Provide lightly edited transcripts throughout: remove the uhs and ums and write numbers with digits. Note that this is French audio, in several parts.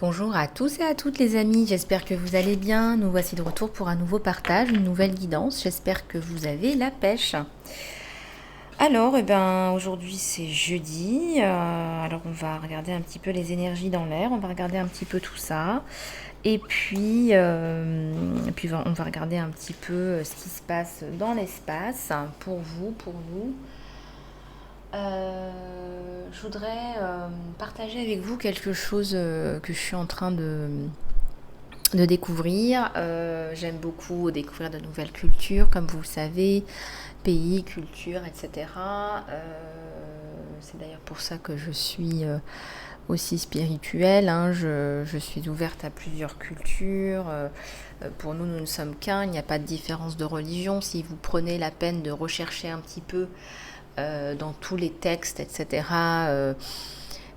Bonjour à tous et à toutes les amis, j'espère que vous allez bien. Nous voici de retour pour un nouveau partage, une nouvelle guidance. J'espère que vous avez la pêche. Alors, aujourd'hui c'est jeudi. Alors on va regarder un petit peu les énergies dans l'air, on va regarder un petit peu tout ça. Et puis on va regarder un petit peu ce qui se passe dans l'espace pour vous, pour nous. Je voudrais partager avec vous quelque chose que je suis en train de découvrir. J'aime beaucoup découvrir de nouvelles cultures, comme vous le savez, pays, culture, etc. C'est d'ailleurs pour ça que je suis aussi spirituelle. Hein. Je suis ouverte à plusieurs cultures. Pour nous, nous ne sommes qu'un. Il n'y a pas de différence de religion. Si vous prenez la peine de rechercher un petit peu dans tous les textes, etc.,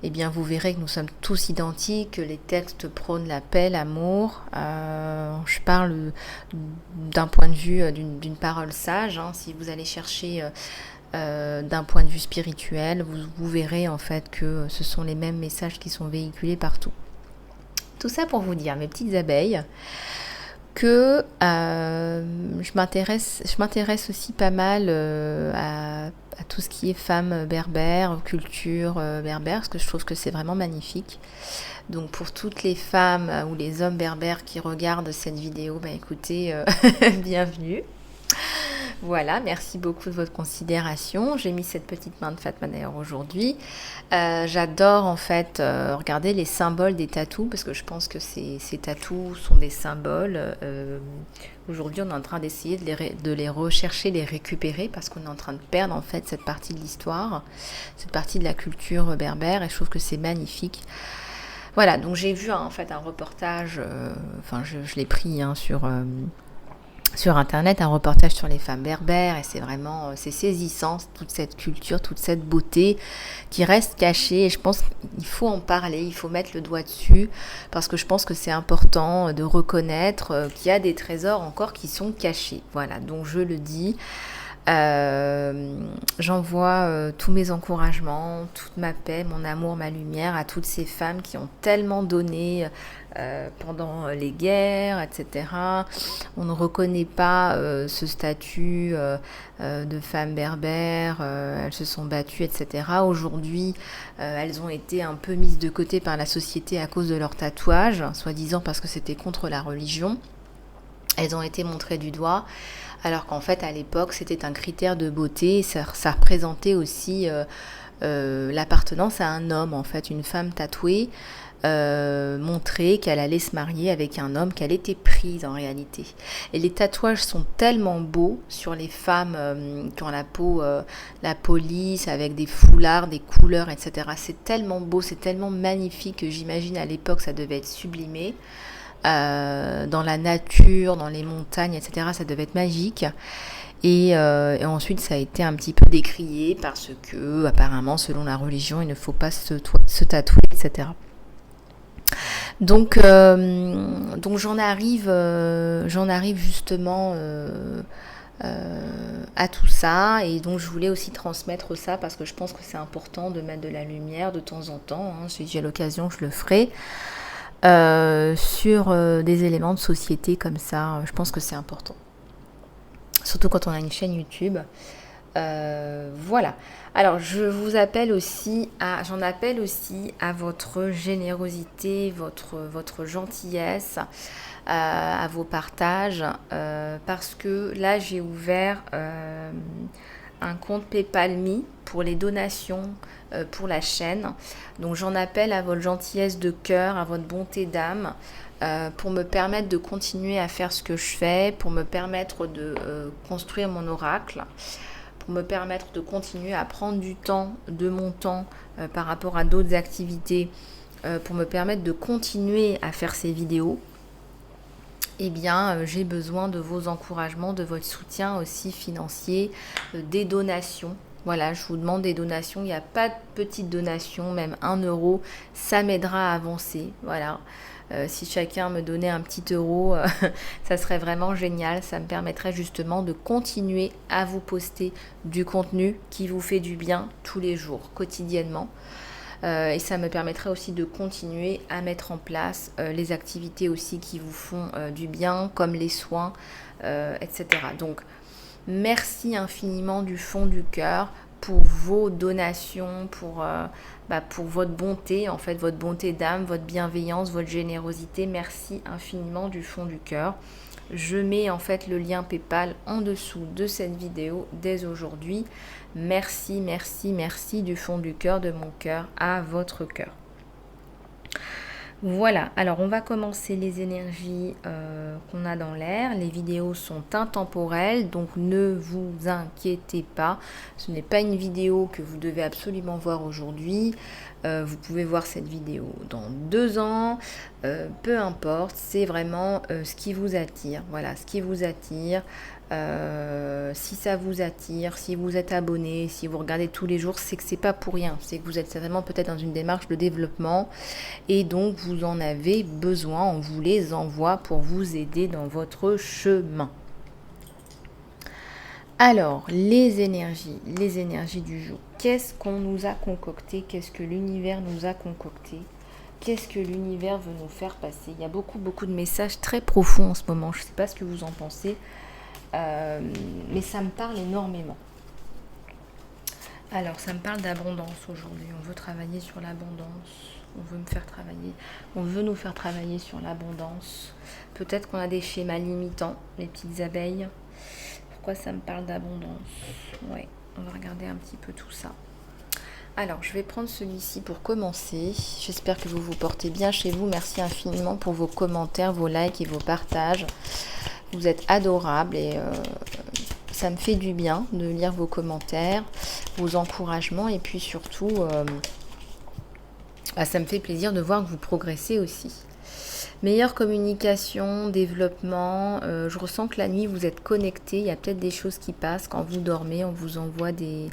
eh bien vous verrez que nous sommes tous identiques, que les textes prônent la paix, l'amour. Je parle d'un point de vue, d'une parole sage. Hein. Si vous allez chercher d'un point de vue spirituel, vous verrez en fait que ce sont les mêmes messages qui sont véhiculés partout. Tout ça pour vous dire, mes petites abeilles, que je m'intéresse aussi pas mal à tout ce qui est femmes berbères, culture berbère, parce que je trouve que c'est vraiment magnifique. Donc pour toutes les femmes ou les hommes berbères qui regardent cette vidéo, écoutez, bienvenue. Voilà, merci beaucoup de votre considération. J'ai mis cette petite main de Fatma d'ailleurs aujourd'hui. J'adore en fait regarder les symboles des tatous parce que je pense que ces tatous sont des symboles. Aujourd'hui, on est en train d'essayer de les rechercher, les récupérer parce qu'on est en train de perdre en fait cette partie de l'histoire, cette partie de la culture berbère et je trouve que c'est magnifique. Voilà, donc j'ai vu en fait un reportage, je l'ai pris sur internet, un reportage sur les femmes berbères et c'est saisissant toute cette culture, toute cette beauté qui reste cachée et je pense qu'il faut en parler, il faut mettre le doigt dessus parce que je pense que c'est important de reconnaître qu'il y a des trésors encore qui sont cachés. Voilà, donc je le dis. J'envoie tous mes encouragements, toute ma paix, mon amour, ma lumière à toutes ces femmes qui ont tellement donné pendant les guerres, etc. On ne reconnaît pas ce statut de femmes berbères, elles se sont battues, etc. Aujourd'hui, elles ont été un peu mises de côté par la société à cause de leur tatouage, soi-disant parce que c'était contre la religion. Elles ont été montrées du doigt, alors qu'en fait, à l'époque, c'était un critère de beauté. Ça représentait aussi l'appartenance à un homme, en fait. Une femme tatouée montrait qu'elle allait se marier avec un homme, qu'elle était prise en réalité. Et les tatouages sont tellement beaux sur les femmes qui ont la peau lisse, avec des foulards, des couleurs, etc. C'est tellement beau, c'est tellement magnifique que j'imagine à l'époque, ça devait être sublimé. Dans la nature, dans les montagnes, etc. Ça devait être magique. Et ensuite, ça a été un petit peu décrié parce que, apparemment, selon la religion, il ne faut pas se tatouer, etc. Donc j'en arrive justement à tout ça. Et donc, je voulais aussi transmettre ça parce que je pense que c'est important de mettre de la lumière de temps en temps. Hein. Si j'ai l'occasion, je le ferai. Sur des éléments de société comme ça, je pense que c'est important. Surtout quand on a une chaîne YouTube. Voilà. Alors, j'en appelle aussi à votre générosité, votre gentillesse, à vos partages, parce que là, j'ai ouvert un compte PayPal.me pour les donations pour la chaîne. Donc j'en appelle à votre gentillesse de cœur, à votre bonté d'âme, pour me permettre de continuer à faire ce que je fais, pour me permettre de construire mon oracle, pour me permettre de continuer à prendre du temps, de mon temps, par rapport à d'autres activités, pour me permettre de continuer à faire ces vidéos. Eh bien, j'ai besoin de vos encouragements, de votre soutien aussi financier, des donations. Voilà, je vous demande des donations. Il n'y a pas de petites donations, même 1 €, ça m'aidera à avancer. Voilà. Si chacun me donnait un petit euro, ça serait vraiment génial. Ça me permettrait justement de continuer à vous poster du contenu qui vous fait du bien tous les jours, quotidiennement. Et ça me permettra aussi de continuer à mettre en place les activités aussi qui vous font du bien, comme les soins, etc. Donc, merci infiniment du fond du cœur pour vos donations, pour votre bonté, en fait, votre bonté d'âme, votre bienveillance, votre générosité. Merci infiniment du fond du cœur. Je mets en fait le lien PayPal en dessous de cette vidéo dès aujourd'hui. Merci, merci, merci du fond du cœur, de mon cœur à votre cœur. Voilà, alors on va commencer les énergies qu'on a dans l'air. Les vidéos sont intemporelles, donc ne vous inquiétez pas. Ce n'est pas une vidéo que vous devez absolument voir aujourd'hui. Vous pouvez voir cette vidéo dans 2 ans, peu importe, c'est vraiment ce qui vous attire. Voilà, ce qui vous attire. Si ça vous attire, si vous êtes abonné, si vous regardez tous les jours, c'est que c'est pas pour rien. C'est que vous êtes certainement peut-être dans une démarche de développement et donc vous en avez besoin. On vous les envoie pour vous aider dans votre chemin. Alors, les énergies du jour. Qu'est-ce qu'on nous a concocté? Qu'est-ce que l'univers nous a concocté? Qu'est-ce que l'univers veut nous faire passer? Il y a beaucoup de messages très profonds en ce moment. Je ne sais pas ce que vous en pensez, mais ça me parle énormément. Alors, ça me parle d'abondance aujourd'hui. On veut travailler sur l'abondance. On veut nous faire travailler sur l'abondance. Peut-être qu'on a des schémas limitants, les petites abeilles. Pourquoi ça me parle d'abondance? Ouais, on va regarder un petit peu tout ça. Alors, je vais prendre celui-ci pour commencer. J'espère que vous vous portez bien chez vous. Merci infiniment pour vos commentaires, vos likes et vos partages. Vous êtes adorables et ça me fait du bien de lire vos commentaires, vos encouragements et puis surtout, ça me fait plaisir de voir que vous progressez aussi. Meilleure communication, développement, je ressens que la nuit vous êtes connectés, il y a peut-être des choses qui passent quand vous dormez, on vous envoie des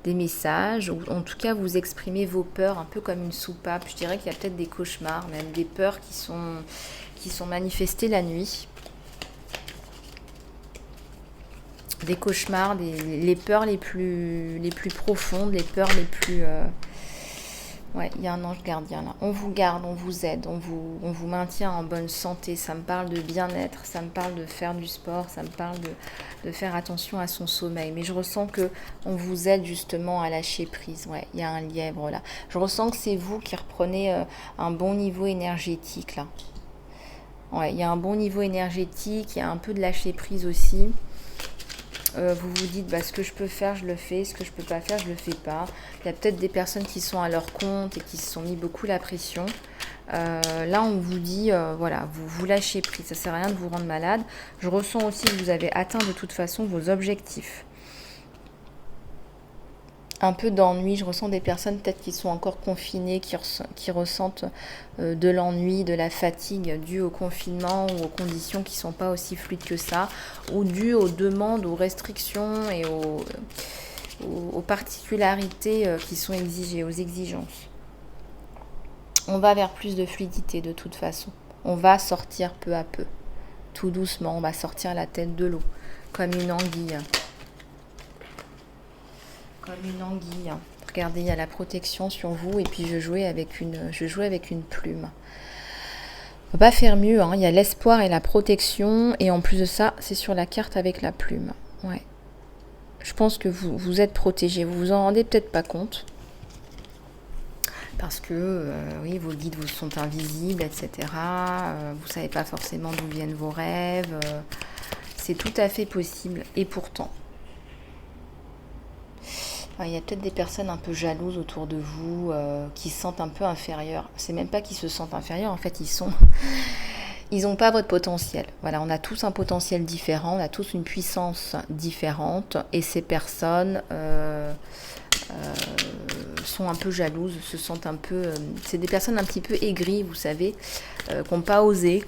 messages, ou en tout cas vous exprimez vos peurs un peu comme une soupape. Je dirais qu'il y a peut-être des cauchemars, même des peurs qui sont manifestées la nuit. Des cauchemars, les peurs les plus profondes, les peurs les plus... Ouais, il y a un ange gardien là. On vous garde, on vous aide, on vous maintient en bonne santé. Ça me parle de bien-être, ça me parle de faire du sport, ça me parle de faire attention à son sommeil. Mais je ressens que on vous aide justement à lâcher prise. Ouais, il y a un lièvre là. Je ressens que c'est vous qui reprenez un bon niveau énergétique là. Ouais, il y a un bon niveau énergétique, il y a un peu de lâcher prise aussi. Vous vous dites ce que je peux faire je le fais, ce que je peux pas faire je le fais pas. Il y a peut-être des personnes qui sont à leur compte et qui se sont mis beaucoup la pression. Là on vous dit voilà, vous lâchez prise, ça sert à rien de vous rendre malade. Je ressens aussi que vous avez atteint de toute façon vos objectifs. Un peu d'ennui, je ressens des personnes peut-être qui sont encore confinées, qui ressentent de l'ennui, de la fatigue due au confinement ou aux conditions qui ne sont pas aussi fluides que ça, ou due aux demandes, aux restrictions et aux particularités qui sont exigées, aux exigences. On va vers plus de fluidité de toute façon. On va sortir peu à peu, tout doucement, on va sortir la tête de l'eau, comme une anguille. Comme une anguille. Regardez, il y a la protection sur vous et puis je jouais avec une plume. On peut pas faire mieux, hein. Il y a l'espoir et la protection et en plus de ça, c'est sur la carte avec la plume. Ouais. Je pense que vous êtes protégé. Vous vous en rendez peut-être pas compte. Parce que, oui, vos guides vous sont invisibles, etc. Vous savez pas forcément d'où viennent vos rêves. C'est tout à fait possible. Et pourtant... Il y a peut-être des personnes un peu jalouses autour de vous, qui se sentent un peu inférieures. C'est même pas qu'ils se sentent inférieurs, en fait, ils n'ont pas votre potentiel. Voilà, on a tous un potentiel différent, on a tous une puissance différente, et ces personnes sont un peu jalouses, se sentent un peu... c'est des personnes un petit peu aigries, vous savez, qui n'ont pas osé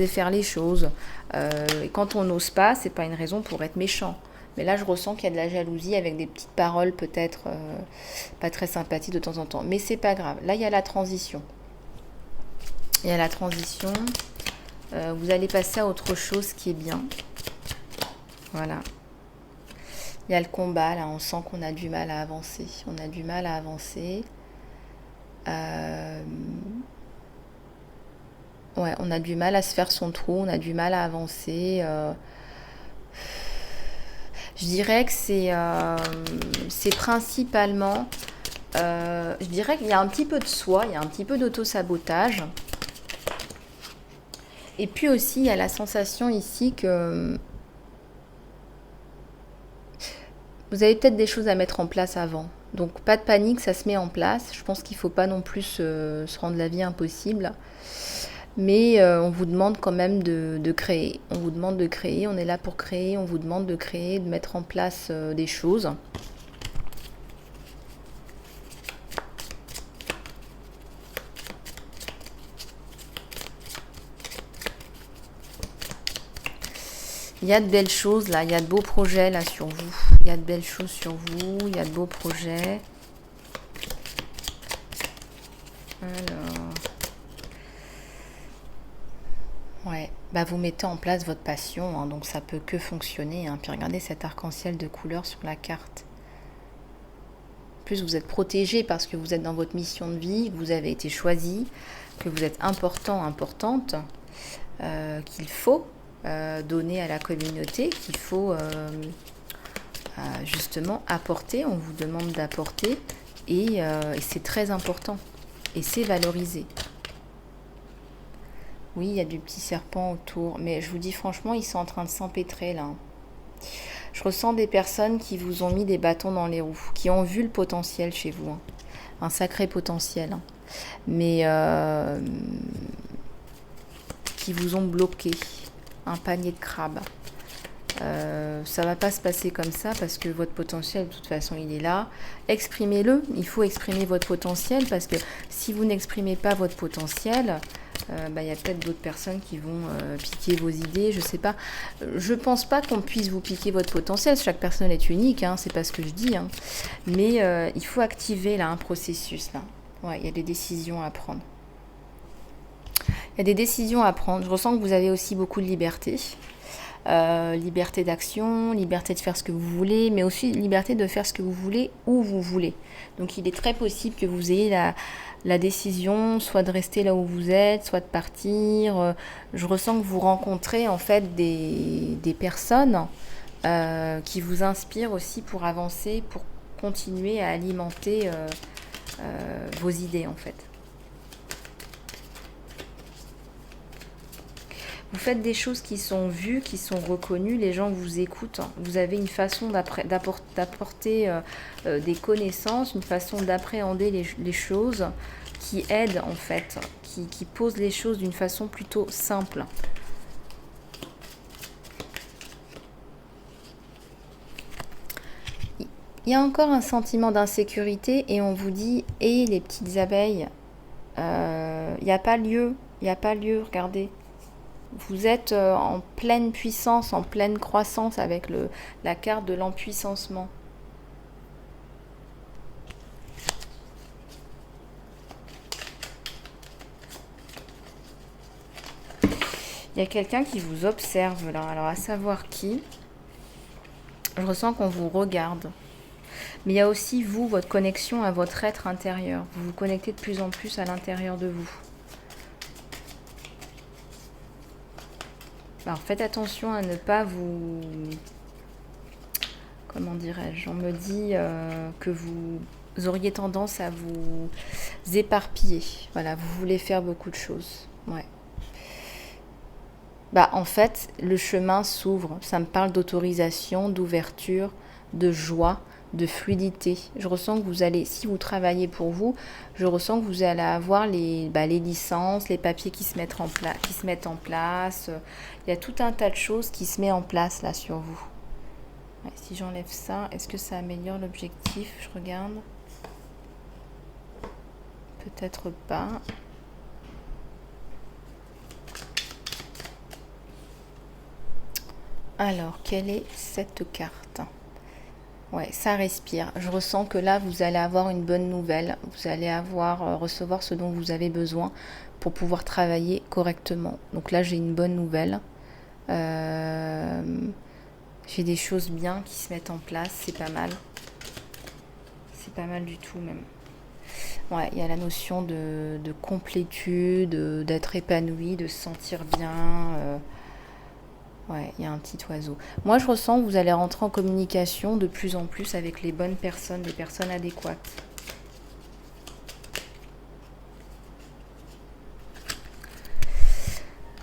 faire les choses. Et quand on n'ose pas, c'est pas une raison pour être méchant. Mais là, je ressens qu'il y a de la jalousie avec des petites paroles peut-être pas très sympathiques de temps en temps. Mais c'est pas grave. Là, il y a la transition. Vous allez passer à autre chose qui est bien. Voilà. Il y a le combat, là. On sent qu'on a du mal à avancer. Euh, ouais, on a du mal à se faire son trou, on a du mal à avancer. Je dirais que c'est principalement, je dirais qu'il y a un petit peu de soi, il y a un petit peu d'auto-sabotage. Et puis aussi, il y a la sensation ici que vous avez peut-être des choses à mettre en place avant. Donc pas de panique, ça se met en place. Je pense qu'il ne faut pas non plus se rendre la vie impossible. Mais on vous demande quand même de créer. On vous demande de créer, on est là pour créer, on vous demande de créer, de mettre en place des choses. Il y a de belles choses là, il y a de beaux projets là sur vous. Il y a de belles choses sur vous, il y a de beaux projets. Alors, ouais, bah vous mettez en place votre passion, hein, donc ça peut que fonctionner, hein. Puis regardez cet arc-en-ciel de couleurs sur la carte. En plus, vous êtes protégé parce que vous êtes dans votre mission de vie, que vous avez été choisi, que vous êtes important, importante, qu'il faut donner à la communauté, qu'il faut justement apporter. On vous demande d'apporter et c'est très important et c'est valorisé. Oui, il y a du petit serpent autour, mais je vous dis franchement, ils sont en train de s'empêtrer là. Je ressens des personnes qui vous ont mis des bâtons dans les roues, qui ont vu le potentiel chez vous, hein. Un sacré potentiel, hein. Mais qui vous ont bloqué, un panier de crabes. Ça va pas se passer comme ça parce que votre potentiel, de toute façon, il est là. Exprimez-le. Il faut exprimer votre potentiel parce que si vous n'exprimez pas votre potentiel, y a peut-être d'autres personnes qui vont piquer vos idées. Je sais pas. Je pense pas qu'on puisse vous piquer votre potentiel. Chaque personne est unique, hein, c'est pas ce que je dis. Hein. Mais il faut activer là un processus là. Ouais, il y a des décisions à prendre. Il y a des décisions à prendre. Je ressens que vous avez aussi beaucoup de liberté. Liberté d'action, liberté de faire ce que vous voulez, mais aussi liberté de faire ce que vous voulez où vous voulez. Donc il est très possible que vous ayez la décision soit de rester là où vous êtes, soit de partir. Je ressens que vous rencontrez en fait des personnes qui vous inspirent aussi pour avancer, pour continuer à alimenter vos idées en fait. Vous faites des choses qui sont vues, qui sont reconnues, les gens vous écoutent. Vous avez une façon d'apporter des connaissances, une façon d'appréhender les choses qui aide en fait, qui pose les choses d'une façon plutôt simple. Il y a encore un sentiment d'insécurité et on vous dit « Et les petites abeilles, il n'y a pas lieu, regardez. » Vous êtes en pleine puissance, en pleine croissance avec la carte de l'empuissancement. Il y a quelqu'un qui vous observe là, alors à savoir qui. Je ressens qu'on vous regarde. Mais il y a aussi vous, votre connexion à votre être intérieur. Vous vous connectez de plus en plus à l'intérieur de vous. Alors faites attention à ne pas vous... Comment dirais-je? On me dit que vous auriez tendance à vous éparpiller. Voilà, vous voulez faire beaucoup de choses. Ouais. En fait, le chemin s'ouvre. Ça me parle d'autorisation, d'ouverture, de joie, de fluidité. Je ressens que vous allez, si vous travaillez pour vous, je ressens que vous allez avoir les licences, les papiers qui se mettent en place. Il y a tout un tas de choses qui se mettent en place là sur vous. Ouais, si j'enlève ça, est-ce que ça améliore l'objectif? Je regarde. Peut-être pas. Alors, quelle est cette carte? Ouais, ça respire. Je ressens que là, vous allez avoir une bonne nouvelle. Vous allez recevoir ce dont vous avez besoin pour pouvoir travailler correctement. Donc là, j'ai une bonne nouvelle. J'ai des choses bien qui se mettent en place. C'est pas mal. C'est pas mal du tout même. Ouais, il y a la notion de complétude, d'être épanoui, de se sentir bien. Ouais, il y a un petit oiseau. Moi, je ressens que vous allez rentrer en communication de plus en plus avec les bonnes personnes, les personnes adéquates.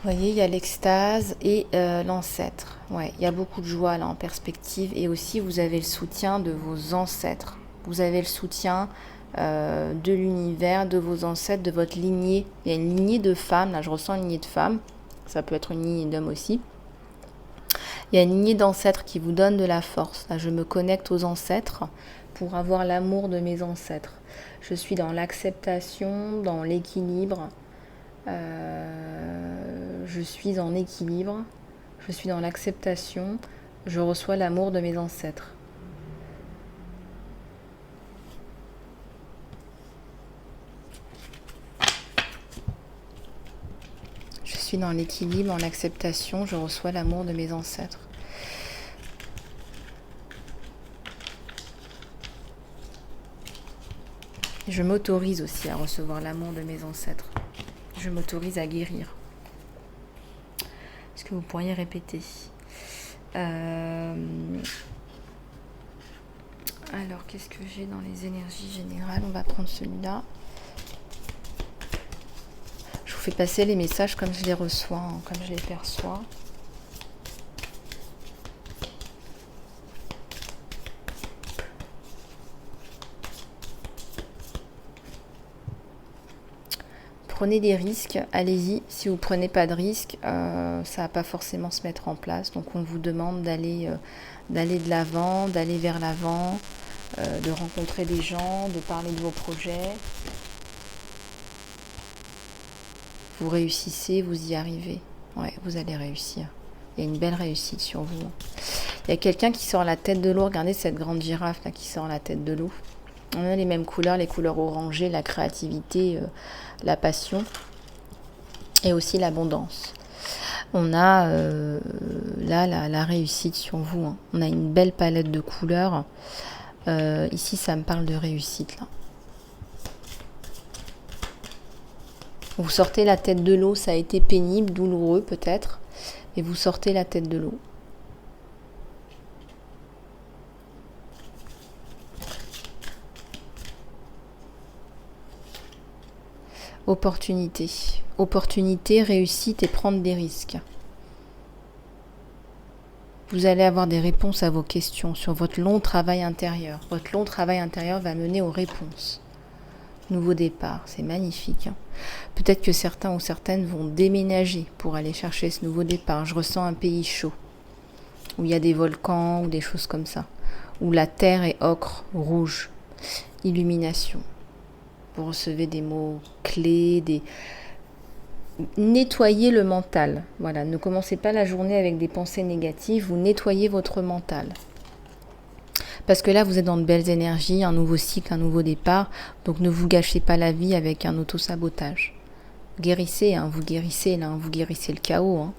Vous voyez, il y a l'extase et l'ancêtre. Ouais, il y a beaucoup de joie là en perspective. Et aussi, vous avez le soutien de vos ancêtres. Vous avez le soutien de l'univers, de vos ancêtres, de votre lignée. Il y a une lignée de femmes. Là, je ressens une lignée de femmes. Ça peut être une lignée d'hommes aussi. Il y a une lignée d'ancêtres qui vous donne de la force. Là, je me connecte aux ancêtres pour avoir l'amour de mes ancêtres. Je suis dans l'acceptation, dans l'équilibre. Je suis en équilibre, je suis dans l'acceptation, je reçois l'amour de mes ancêtres. Je suis dans l'équilibre, en l'acceptation, je reçois l'amour de mes ancêtres. Je m'autorise aussi à recevoir l'amour de mes ancêtres. Je m'autorise à guérir. Est-ce que vous pourriez répéter Alors, qu'est-ce que j'ai dans les énergies générales? On va prendre celui-là. Je vous fais passer les messages comme je les reçois, comme je les perçois. Prenez des risques, allez-y. Si vous ne prenez pas de risques, ça ne va pas forcément se mettre en place. Donc on vous demande d'aller de l'avant, d'aller vers l'avant, de rencontrer des gens, de parler de vos projets. Vous réussissez, vous y arrivez. Ouais, vous allez réussir. Il y a une belle réussite sur vous. Il y a quelqu'un qui sort la tête de l'eau. Regardez cette grande girafe là qui sort la tête de l'eau. On a les mêmes couleurs, les couleurs orangées, la créativité, la passion et aussi l'abondance. On a là la réussite sur vous. Hein. On a une belle palette de couleurs. Ici, ça me parle de réussite. Là. Vous sortez la tête de l'eau, ça a été pénible, douloureux peut-être, et vous sortez la tête de l'eau. Opportunité. Opportunité, réussite et prendre des risques. Vous allez avoir des réponses à vos questions sur votre long travail intérieur. Votre long travail intérieur va mener aux réponses. Nouveau départ, c'est magnifique. Hein. Peut-être que certains ou certaines vont déménager pour aller chercher ce nouveau départ. Je ressens un pays chaud, où il y a des volcans ou des choses comme ça, où la terre est ocre, rouge. Illumination. Vous recevez des mots clés, nettoyez le mental. Voilà, ne commencez pas la journée avec des pensées négatives, vous nettoyez votre mental. Parce que là, vous êtes dans de belles énergies, un nouveau cycle, un nouveau départ. Donc ne vous gâchez pas la vie avec un autosabotage. Guérissez, hein, vous guérissez là, vous guérissez le chaos. Hein.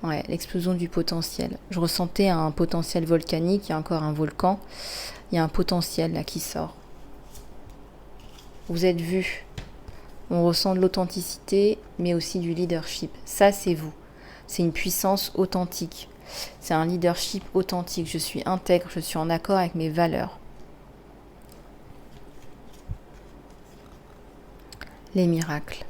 Ouais, l'explosion du potentiel. Je ressentais un potentiel volcanique, il y a encore un volcan. Il y a un potentiel là qui sort. Vous êtes vu. On ressent de l'authenticité, mais aussi du leadership. Ça, c'est vous. C'est une puissance authentique. C'est un leadership authentique. Je suis intègre, je suis en accord avec mes valeurs. Les miracles.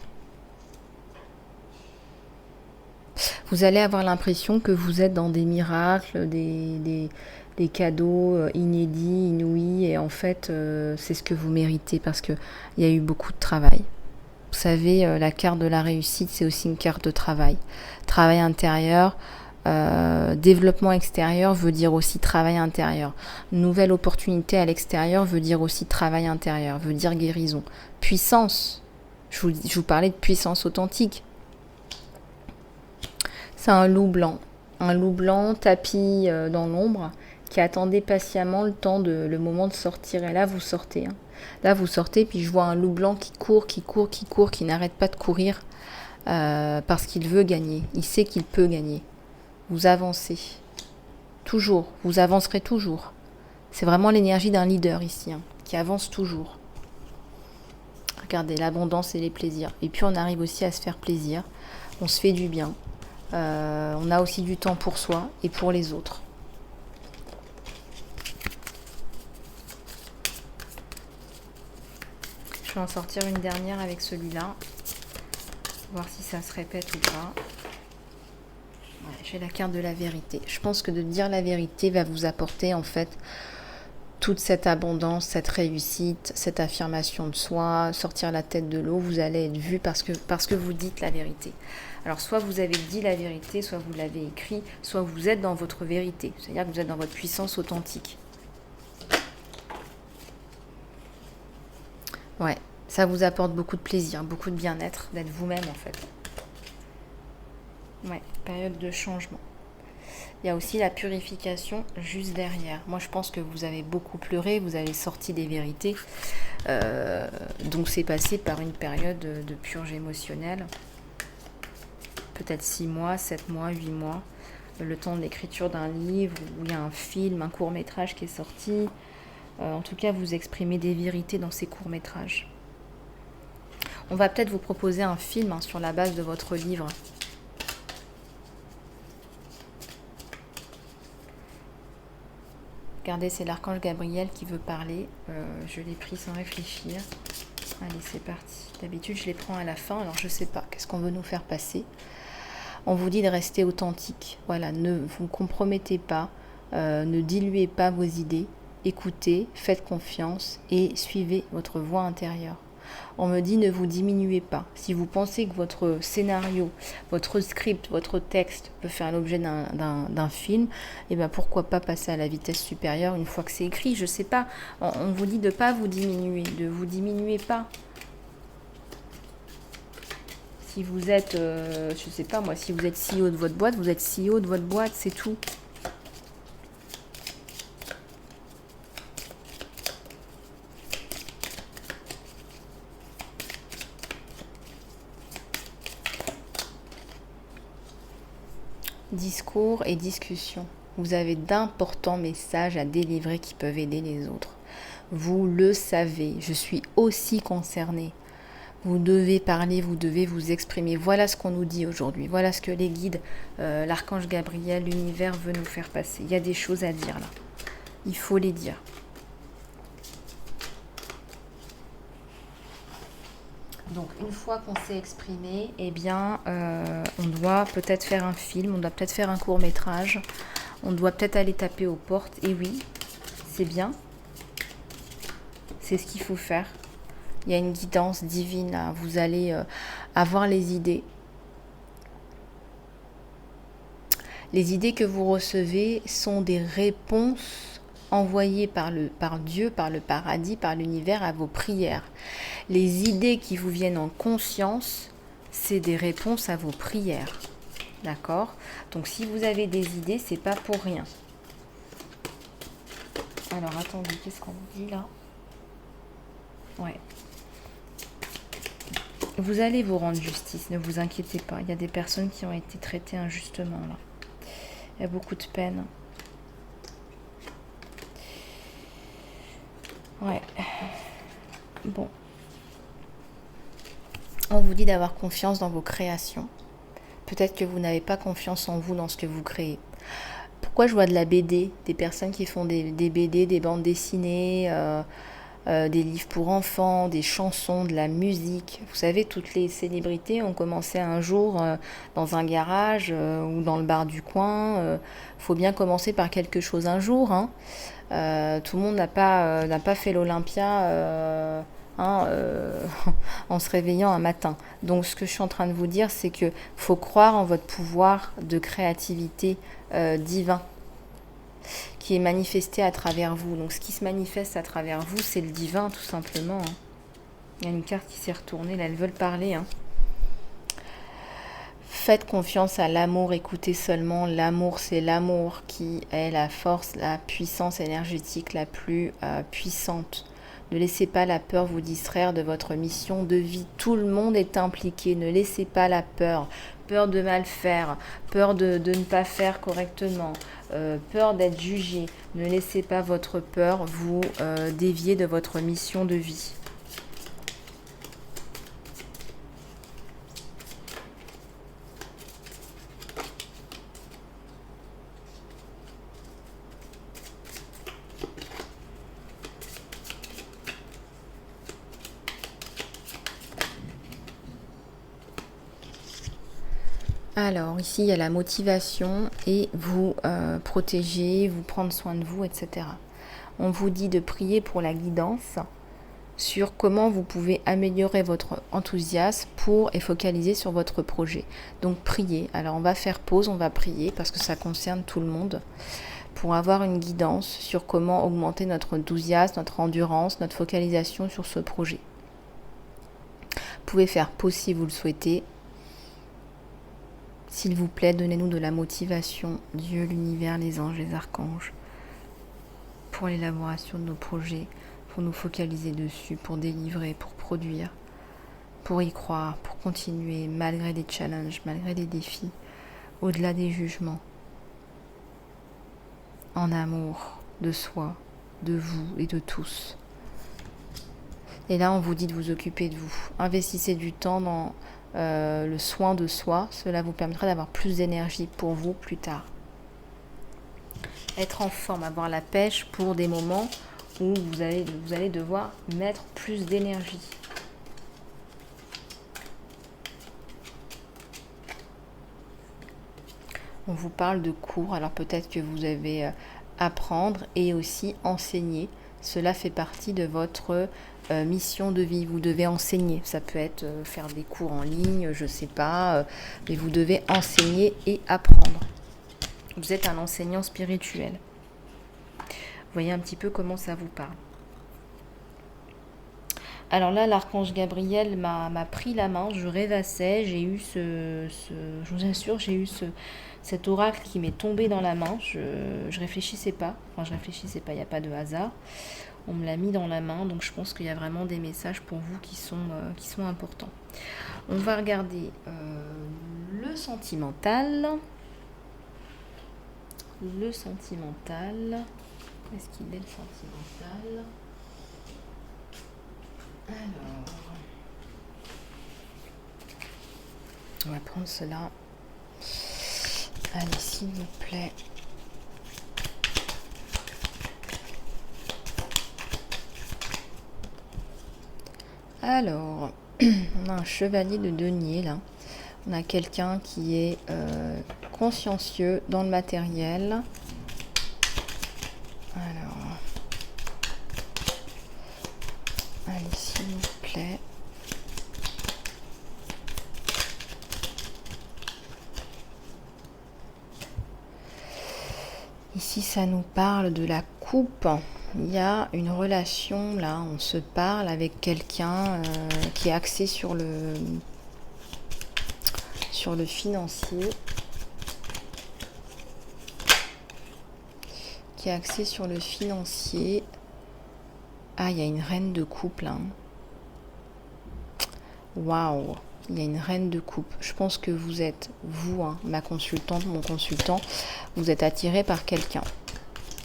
Vous allez avoir l'impression que vous êtes dans des miracles, des cadeaux inédits, inouïs, et en fait, c'est ce que vous méritez parce qu'il y a eu beaucoup de travail. Vous savez, la carte de la réussite, c'est aussi une carte de travail. Travail intérieur, développement extérieur veut dire aussi travail intérieur. Nouvelle opportunité à l'extérieur veut dire aussi travail intérieur, veut dire guérison. Puissance, je vous parlais de puissance authentique. C'est un loup blanc tapis dans l'ombre, qui attendait patiemment le moment de sortir. Et là, vous sortez. Hein. Là, vous sortez, puis je vois un loup blanc qui court, qui n'arrête pas de courir parce qu'il veut gagner. Il sait qu'il peut gagner. Vous avancez. Toujours. Vous avancerez toujours. C'est vraiment l'énergie d'un leader ici, hein, qui avance toujours. regardez, l'abondance et les plaisirs. Et puis on arrive aussi à se faire plaisir. On se fait du bien. On a aussi du temps pour soi et pour les autres. Je vais en sortir une dernière avec celui-là. Voir si ça se répète ou pas. Ouais, j'ai la carte de la vérité. Je pense que de dire la vérité va vous apporter en fait toute cette abondance, cette réussite, cette affirmation de soi, sortir la tête de l'eau. Vous allez être vu parce que vous dites la vérité. Alors soit vous avez dit la vérité, soit vous l'avez écrit, soit vous êtes dans votre vérité. C'est-à-dire que vous êtes dans votre puissance authentique. Ouais, ça vous apporte beaucoup de plaisir, beaucoup de bien-être, d'être vous-même en fait. Ouais, période de changement. Il y a aussi la purification juste derrière. Moi, je pense que vous avez beaucoup pleuré, vous avez sorti des vérités. Donc, c'est passé par une période de purge émotionnelle. Peut-être 6 mois, 7 mois, 8 mois. Le temps de l'écriture d'un livre, où il y a un film, un court-métrage qui est sorti. En tout cas, vous exprimez des vérités dans ces courts-métrages. On va peut-être vous proposer un film sur la base de votre livre. Regardez, c'est l'archange Gabriel qui veut parler. Je l'ai pris sans réfléchir. Allez, c'est parti. D'habitude, je les prends à la fin. Alors, je ne sais pas. Qu'est-ce qu'on veut nous faire passer? On vous dit de rester authentique. Voilà, ne vous compromettez pas. Ne diluez pas vos idées. Écoutez, faites confiance et suivez votre voix intérieure. On me dit ne vous diminuez pas. Si vous pensez que votre scénario, votre script, votre texte peut faire l'objet d'un film, et bien pourquoi pas passer à la vitesse supérieure une fois que c'est écrit, je sais pas. On vous dit de ne pas vous diminuer, de vous diminuer pas. Si vous êtes, je sais pas moi, si vous êtes CEO de votre boîte, vous êtes CEO de votre boîte, c'est tout. Discours et discussion. Vous avez d'importants messages à délivrer qui peuvent aider les autres. Vous le savez, je suis aussi concernée. Vous devez parler, vous devez vous exprimer. Voilà ce qu'on nous dit aujourd'hui. Voilà ce que les guides, l'archange Gabriel, l'univers veut nous faire passer. Il y a des choses à dire là. Il faut les dire. Donc une fois qu'on s'est exprimé, eh bien, on doit peut-être faire un film, on doit peut-être faire un court-métrage, on doit peut-être aller taper aux portes. Et oui, c'est bien, c'est ce qu'il faut faire. Il y a une guidance divine là, vous allez avoir les idées. Les idées que vous recevez sont des réponses envoyées par Dieu, par le paradis, par l'univers à vos prières. Les idées qui vous viennent en conscience, c'est des réponses à vos prières. D'accord? Donc si vous avez des idées, c'est pas pour rien. Alors attendez, qu'est-ce qu'on dit là? Ouais. Vous allez vous rendre justice, ne vous inquiétez pas. Il y a des personnes qui ont été traitées injustement là. Il y a beaucoup de peine. Ouais. Bon. On vous dit d'avoir confiance dans vos créations. Peut-être que vous n'avez pas confiance en vous dans ce que vous créez. Pourquoi je vois de la BD, des personnes qui font des BD, des bandes dessinées, des livres pour enfants, des chansons, de la musique. Vous savez, toutes les célébrités ont commencé un jour dans un garage ou dans le bar du coin. Faut bien commencer par quelque chose un jour. Hein. Tout le monde n'a pas fait l'Olympia en se réveillant un matin. Donc ce que je suis en train de vous dire, c'est que faut croire en votre pouvoir de créativité divin qui est manifesté à travers vous. Donc ce qui se manifeste à travers vous, c'est le divin tout simplement. Hein. Il y a une carte qui s'est retournée, là elles veulent parler. Hein. Faites confiance à l'amour, écoutez seulement l'amour, c'est l'amour qui est la force, la puissance énergétique la plus puissante. Ne laissez pas la peur vous distraire de votre mission de vie. Tout le monde est impliqué. Ne laissez pas la peur. Peur de mal faire, peur de ne pas faire correctement, peur d'être jugé. Ne laissez pas votre peur vous dévier de votre mission de vie. Alors, ici, il y a la motivation et vous protéger, vous prendre soin de vous, etc. On vous dit de prier pour la guidance sur comment vous pouvez améliorer votre enthousiasme et focaliser sur votre projet. Donc, priez. Alors, on va faire pause, on va prier parce que ça concerne tout le monde pour avoir une guidance sur comment augmenter notre enthousiasme, notre endurance, notre focalisation sur ce projet. Vous pouvez faire pause si vous le souhaitez. S'il vous plaît, donnez-nous de la motivation, Dieu, l'univers, les anges, les archanges, pour l'élaboration de nos projets, pour nous focaliser dessus, pour délivrer, pour produire, pour y croire, pour continuer malgré les challenges, malgré les défis, au-delà des jugements, en amour de soi, de vous et de tous. Et là, on vous dit de vous occuper de vous. Investissez du temps dans le soin de soi. Cela vous permettra d'avoir plus d'énergie pour vous plus tard. Être en forme, avoir la pêche pour des moments où vous allez devoir mettre plus d'énergie. On vous parle de cours, alors peut-être que vous avez apprendre et aussi enseigner. Cela fait partie de votre mission de vie. Vous devez enseigner. Ça peut être faire des cours en ligne, je ne sais pas, mais vous devez enseigner et apprendre. Vous êtes un enseignant spirituel. Vous voyez un petit peu comment ça vous parle. Alors là, l'archange Gabriel m'a pris la main, je rêvassais, j'ai eu je vous assure, j'ai eu cet oracle qui m'est tombé dans la main. Je réfléchissais pas, il n'y a pas de hasard. On me l'a mis dans la main, donc je pense qu'il y a vraiment des messages pour vous qui sont importants. On va regarder le sentimental. Le sentimental. Est-ce qu'il est le sentimental ? Alors, on va prendre cela. Allez, s'il vous plaît. Alors, on a un chevalier de denier là. On a quelqu'un qui est consciencieux dans le matériel. Alors, allez, s'il vous plaît. Ici, ça nous parle de la coupe. Il y a une relation, là, on se parle avec quelqu'un qui est axé sur le financier. Qui est axé sur le financier. Ah, il y a une reine de coupe, là. Waouh! Il y a une reine de coupe. Je pense que vous êtes, vous, ma consultante, mon consultant, vous êtes attiré par quelqu'un.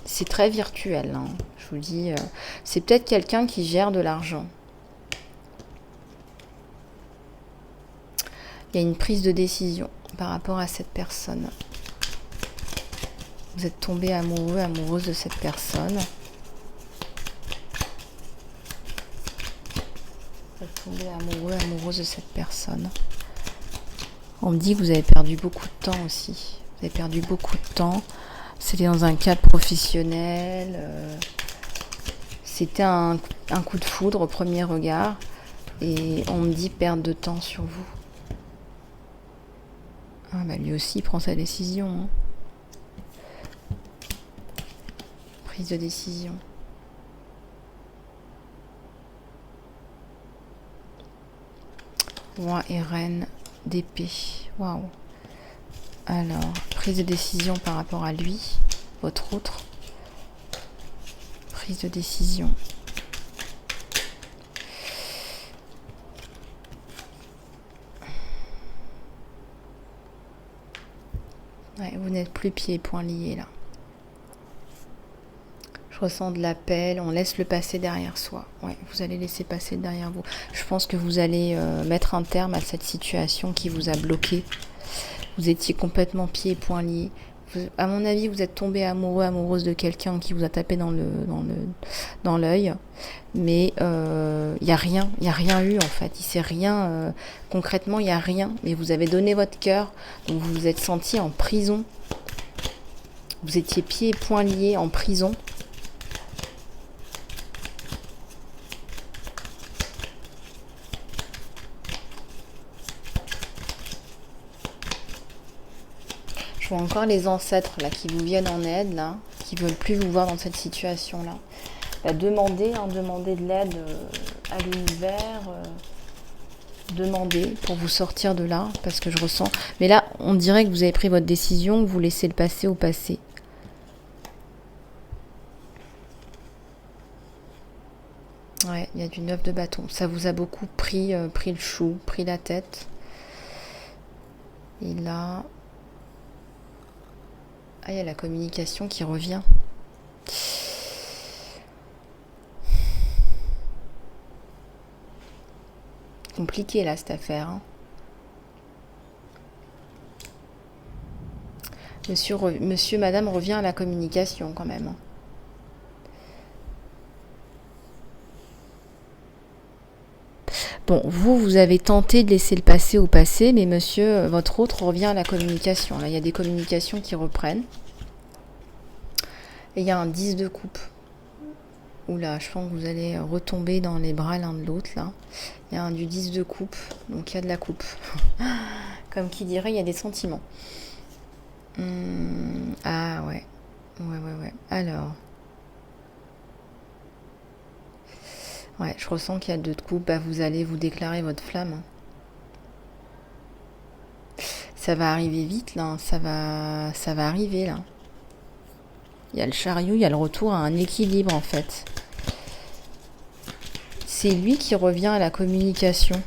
C'est très virtuel, hein. Je vous dis, c'est peut-être quelqu'un qui gère de l'argent. Il y a une prise de décision par rapport à cette personne. Vous êtes tombé amoureux, amoureuse de cette personne. Vous êtes tombé amoureux, amoureuse de cette personne. On me dit que vous avez perdu beaucoup de temps aussi. Vous avez perdu beaucoup de temps. C'était dans un cadre professionnel. C'était un coup de foudre au premier regard. Et on me dit perte de temps sur vous. Ah bah lui aussi il prend sa décision. Hein. Prise de décision. Roi et reine d'épée. Waouh. Alors, prise de décision par rapport à lui, votre autre. Prise de décision. Ouais, vous n'êtes plus pieds et poings liés là. Je ressens de l'appel, on laisse le passé derrière soi. Ouais, vous allez laisser passer derrière vous. Je pense que vous allez mettre un terme à cette situation qui vous a bloqué. Vous étiez complètement pieds et poings liés À mon avis, vous êtes tombé amoureux, amoureuse de quelqu'un qui vous a tapé dans l'œil. Mais il n'y a rien, il n'y a rien eu en fait. Il s'est rien, concrètement, il n'y a rien. Mais vous avez donné votre cœur, donc vous vous êtes senti en prison. Vous étiez pieds et poings liés en prison. Je vois encore les ancêtres là qui vous viennent en aide là, qui veulent plus vous voir dans cette situation là. Bah, demandez de l'aide à l'univers, demandez pour vous sortir de là, parce que je ressens. Mais là, on dirait que vous avez pris votre décision, que vous laissez le passé au passé. Ouais, il y a du 9 de bâton. Ça vous a beaucoup pris le chou, pris la tête. Et là, il y a la communication qui revient. Compliqué là cette affaire. Hein. Monsieur, madame revient à la communication quand même. Hein. Bon, vous avez tenté de laisser le passé au passé, mais monsieur, votre autre revient à la communication. Là, il y a des communications qui reprennent. Et il y a un 10 de coupe. Oula, je pense que vous allez retomber dans les bras l'un de l'autre, là. Il y a un du 10 de coupe, donc il y a de la coupe. Comme qui dirait, il y a des sentiments. Ah ouais. Ouais. Alors. Ouais, je ressens qu'il y a 2 de coupe. Bah, vous allez vous déclarer votre flamme. Hein. Ça va arriver vite, là. Ça va arriver, là. Il y a le chariot, il y a le retour à un équilibre, en fait. C'est lui qui revient à la communication.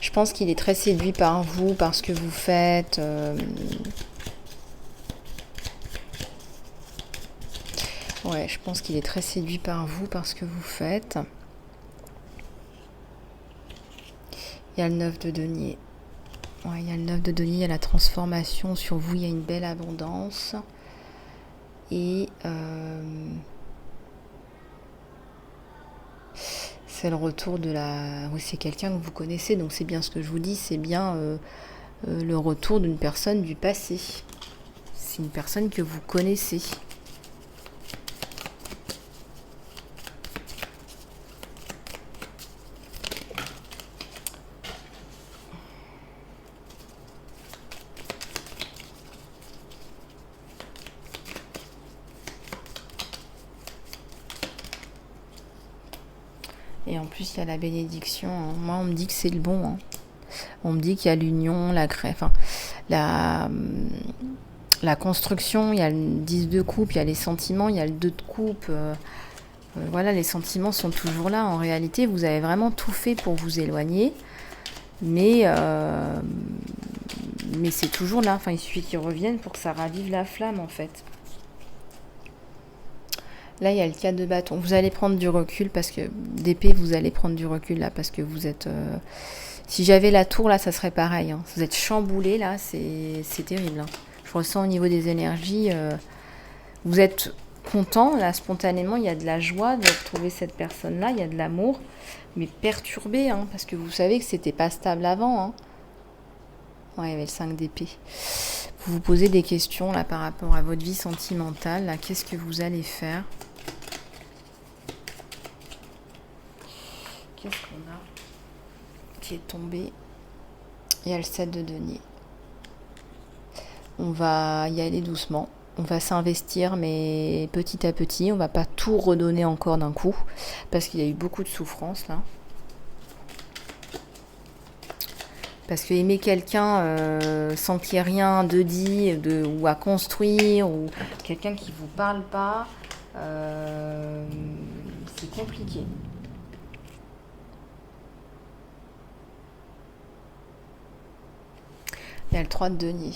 Je pense qu'il est très séduit par vous, par ce que vous faites. Ouais, je pense qu'il est très séduit par vous, par ce que vous faites. Il y a le 9 de denier. Ouais, il y a le 9 de denier, il y a la transformation. Sur vous, il y a une belle abondance. Et c'est le retour de la... Oui, c'est quelqu'un que vous connaissez, donc c'est bien ce que je vous dis, c'est bien le retour d'une personne du passé. C'est une personne que vous connaissez. Et en plus, il y a la bénédiction. Hein. Moi, on me dit que c'est le bon. Hein. On me dit qu'il y a l'union, la construction, il y a le 10 de coupe, il y a les sentiments, il y a le 2 de coupe. Voilà, les sentiments sont toujours là. En réalité, vous avez vraiment tout fait pour vous éloigner. Mais c'est toujours là. Enfin, il suffit qu'ils reviennent pour que ça ravive la flamme, en fait. Là, il y a le 4 de bâton. Vous allez prendre du recul parce que d'épée, vous allez prendre du recul là parce que vous êtes. Si j'avais la tour là, ça serait pareil. Hein. Vous êtes chamboulé là, c'est terrible. Hein. Je ressens au niveau des énergies. Vous êtes content là, spontanément. Il y a de la joie de retrouver cette personne là. Il y a de l'amour, mais perturbé hein, parce que vous savez que c'était pas stable avant. Hein. Ouais, il y avait le 5 d'épée. Vous vous posez des questions là par rapport à votre vie sentimentale. Là, qu'est-ce que vous allez faire? Qu'est-ce qu'on a qui est tombé? Il y a le 7 de denier. On va y aller doucement. On va s'investir, mais petit à petit. On va pas tout redonner encore d'un coup, parce qu'il y a eu beaucoup de souffrance là. Parce que aimer quelqu'un sans qu'il y ait rien de dit ou à construire, ou quelqu'un qui vous parle pas, c'est compliqué. Il y a le 3 de denier.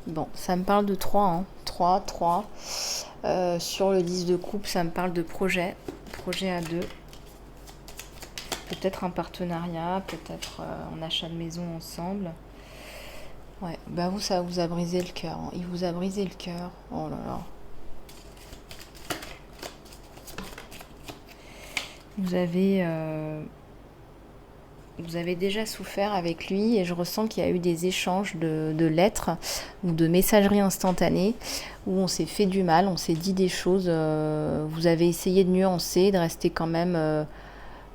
Bon, ça me parle de 3, hein. 3. Sur le 10 de coupe, ça me parle de projet à deux. Peut-être un partenariat, peut-être un achat de maison ensemble. Ouais, bah vous, ça vous a brisé le cœur, hein. Il vous a brisé le cœur. Oh là là. Vous avez, euh, vous avez déjà souffert avec lui et je ressens qu'il y a eu des échanges de lettres ou de messagerie instantanée où on s'est fait du mal, on s'est dit des choses. Vous avez essayé de nuancer, de rester quand même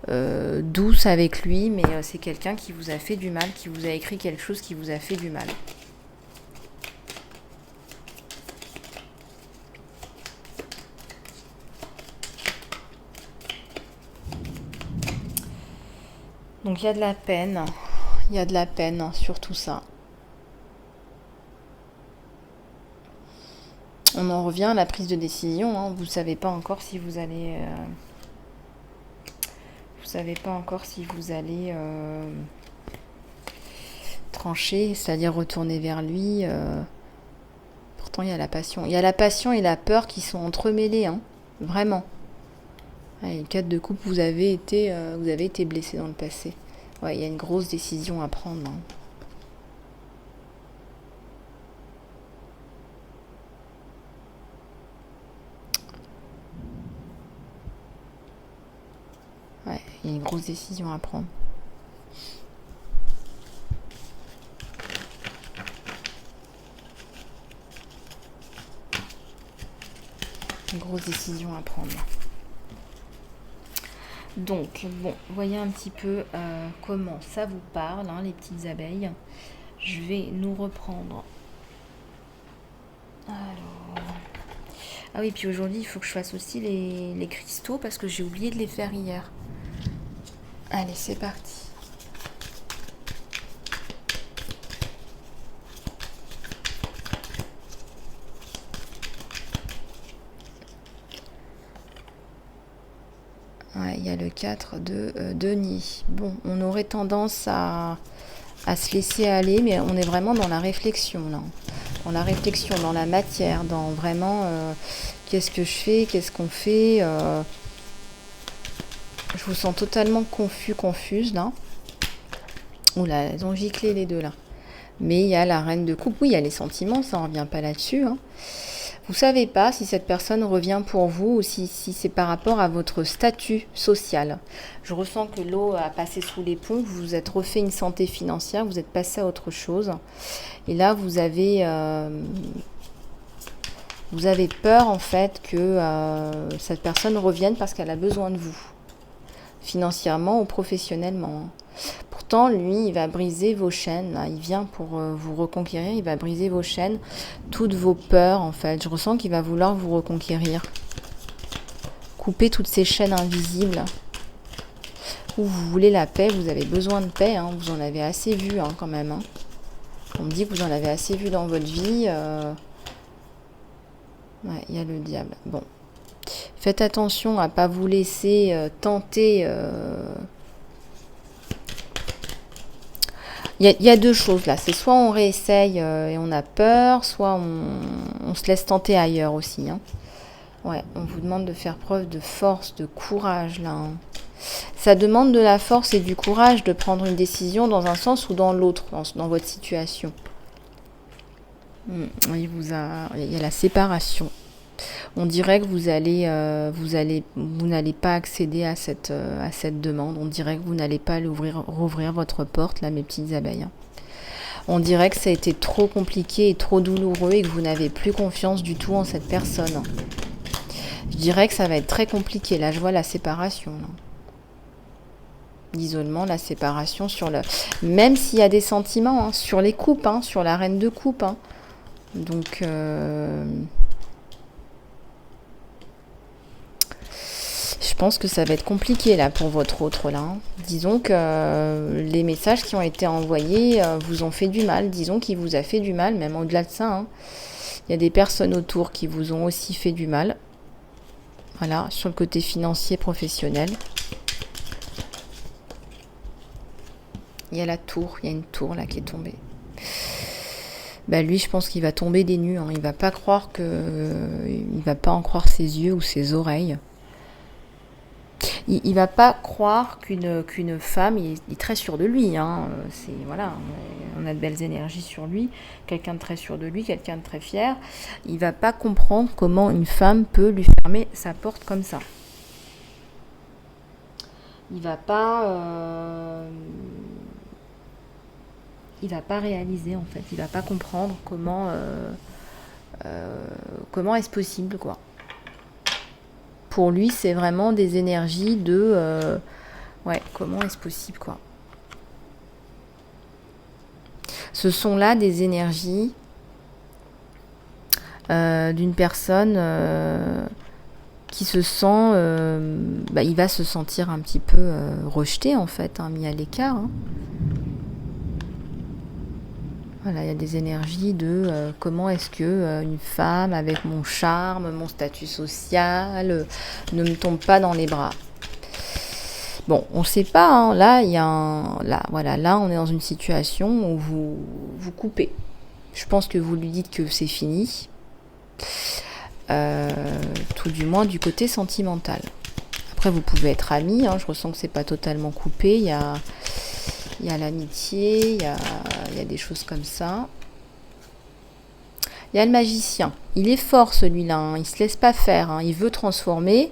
douce avec lui, mais c'est quelqu'un qui vous a fait du mal, qui vous a écrit quelque chose qui vous a fait du mal. Donc il y a de la peine, il y a de la peine sur tout ça. On en revient à la prise de décision, hein. Vous ne savez pas encore si vous allez, vous savez pas encore si vous allez trancher, c'est-à-dire retourner vers lui. Pourtant, il y a la passion. Il y a la passion et la peur qui sont entremêlées, hein. Vraiment. Ouais, le cadre de couple, vous avez été blessé dans le passé. Ouais, il y a une grosse décision à prendre, hein. Ouais, il y a une grosse décision à prendre. Une grosse décision à prendre. Donc, bon, voyez un petit peu comment ça vous parle, hein, les petites abeilles. Je vais nous reprendre. Alors. Ah oui, puis aujourd'hui, il faut que je fasse aussi les cristaux parce que j'ai oublié de les faire hier. Allez, c'est parti. Ouais, il y a le 4 de Denis. Bon, on aurait tendance à se laisser aller, mais on est vraiment dans la réflexion, là. Dans la réflexion, dans la matière, dans vraiment qu'est-ce que je fais, qu'est-ce qu'on fait. Je vous sens totalement confus, confuse, là. Oula, elles ont giclé les deux, là. Mais il y a la reine de coupe. Oui, il y a les sentiments, ça, on revient pas là-dessus, hein. Vous savez pas si cette personne revient pour vous ou si c'est par rapport à votre statut social. Je ressens que l'eau a passé sous les ponts, vous vous êtes refait une santé financière, vous êtes passé à autre chose. Et là, vous avez peur en fait que cette personne revienne parce qu'elle a besoin de vous, financièrement ou professionnellement. Pourtant, lui, il va briser vos chaînes. Là. Il vient pour vous reconquérir. Il va briser vos chaînes, toutes vos peurs, en fait. Je ressens qu'il va vouloir vous reconquérir. Couper toutes ces chaînes invisibles. Ou vous voulez la paix, vous avez besoin de paix. Hein. Vous en avez assez vu, hein, quand même. Hein. On me dit que vous en avez assez vu dans votre vie. Ouais, il y a le diable. Bon. Faites attention à ne pas vous laisser tenter... Il y a deux choses là. C'est soit on réessaye et on a peur, soit on se laisse tenter ailleurs aussi. Hein. Ouais, on vous demande de faire preuve de force, de courage là. Hein. Ça demande de la force et du courage de prendre une décision dans un sens ou dans l'autre, dans votre situation. Il y a la séparation. On dirait que vous n'allez pas accéder à cette demande. On dirait que vous n'allez pas rouvrir votre porte, là, mes petites abeilles. On dirait que ça a été trop compliqué et trop douloureux et que vous n'avez plus confiance du tout en cette personne. Je dirais que ça va être très compliqué. Là, je vois la séparation. Là. L'isolement, la séparation même s'il y a des sentiments, hein, sur les coupes, hein, sur la reine de coupe. Hein. Donc... Je pense que ça va être compliqué là pour votre autre là. Hein. Disons que les messages qui ont été envoyés vous ont fait du mal. Disons qu'il vous a fait du mal, même au-delà de ça. Hein. Il y a des personnes autour qui vous ont aussi fait du mal. Voilà, sur le côté financier, professionnel. Il y a la tour, il y a une tour là qui est tombée. Bah lui, je pense qu'il va tomber des nues. Hein. Il va pas en croire ses yeux ou ses oreilles. Il va pas croire qu'une femme, il est très sûr de lui, hein, c'est voilà, on a de belles énergies sur lui, quelqu'un de très sûr de lui, quelqu'un de très fier. Il va pas comprendre comment une femme peut lui fermer sa porte comme ça. Il va pas réaliser en fait, il va pas comprendre comment est-ce possible quoi. Pour lui, c'est vraiment des énergies de comment est-ce possible quoi. Ce sont là des énergies d'une personne qui se sent, il va se sentir un petit peu rejeté en fait, mis à l'écart. Voilà, il y a des énergies de comment est-ce que une femme avec mon charme, mon statut social, ne me tombe pas dans les bras. Bon, on ne sait pas. Là, là, on est dans une situation où vous coupez. Je pense que vous lui dites que c'est fini. Tout du moins du côté sentimental. Après, vous pouvez être amis. Je ressens que c'est pas totalement coupé. Il y a l'amitié, il y a des choses comme ça. Il y a le magicien. Il est fort celui-là. Il se laisse pas faire. Il veut transformer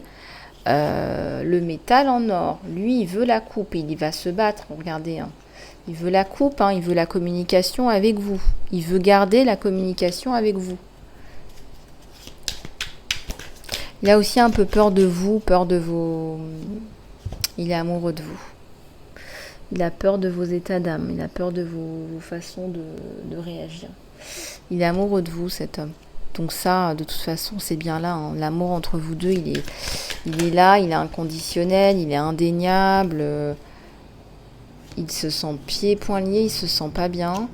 le métal en or. Lui, il veut la coupe. Il va se battre. Regardez. Il veut la coupe. Il veut la communication avec vous. Il veut garder la communication avec vous. Il a aussi un peu peur de vous, peur de vos... Il est amoureux de vous. Il a peur de vos états d'âme. Il a peur de vos façons de réagir. Il est amoureux de vous, cet homme. Donc ça, de toute façon, c'est bien là. L'amour entre vous deux, il est là, il est inconditionnel, il est indéniable. Il se sent pieds et poings liés, il se sent pas bien.